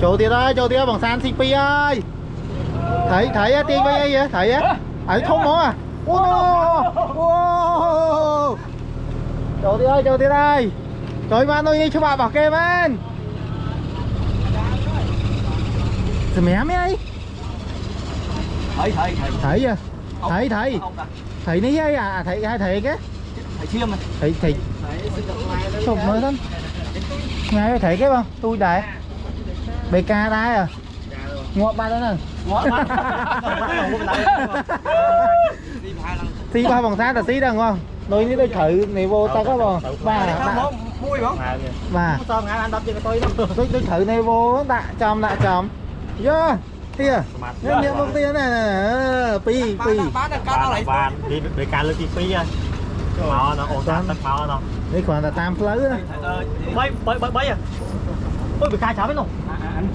Chỗ tiếc bằng san CP ơi. Thấy á tiên với vậy thấy á. Ấy không mó à. Wow. Chỗ tiếc ơi. Trời man ơi như chú bà bảo kê man. Sao mẹ mấy ấy? Thấy à? Thấy ní ấy à? Thấy cái? thầy chiêm này. Thầy chụp mới lắm. Ngay thấy cái không? Tôi đại. BK đai à? Ngọt ba đó nè. Xí ba bằng sát là xí đằng không? Đôi ní tôi thử này vô tao có bò. Mui không? Bà. Sao ngài ăn đập cho tôi đó. Tôi thử này vô đã chom. Vô. Tia. Nhớ một tia này nè. Pi. Bán được cao lại. Bán đi bị cá lực pi à. Máu nó ổn tắt máu nó. Đây còn là tam phớ á. Bấy à. Ôi bị khai cháu biết không? Anh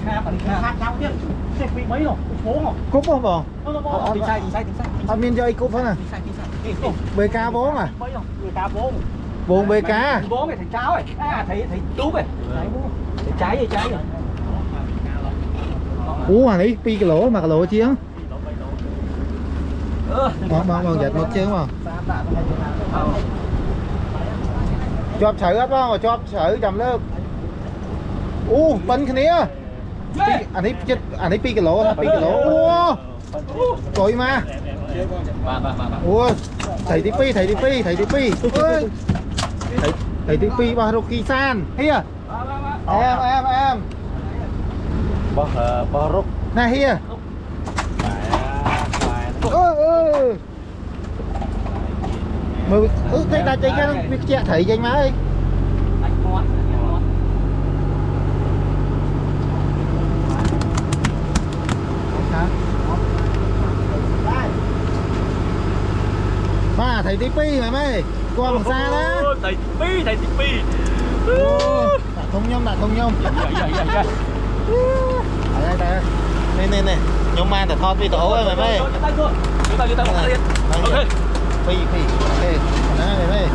khai cháu chứ. Xe bị mấy rồi, phố rồi. Cúp không bò? Đi sai. Anh miên cho cúp hết nè. BK 4 à? BK 4. Buồn BK. 4 này thầy cháu này. Thầy đúp này. Thầy trái rồi. Hoàng đi pi cái lỗ mà cái lỗ chi á. Bằng giật một chứ mà. Chọp sợi hết không? Chọp sợi chầm lớp. Bánh cái này á. Anh ấy pi cái lỗ hả? Pi cái lỗ. Trời mà. Thầy đi pi. Thầy đi pi Baroki san. Here. Em. Bò rút. Nè here. Thế ta chạy cái biết chạy thầy danh má đi. Ba thầy tí pi mày mấy qua bằng xa đó. Thầy tí pi. Đã thông nhông. Đây. Nè. Nhông man để thọt pi tổ ấy mày mấy. Chúng ta ok. Phi. Ok. Đó mày mấy.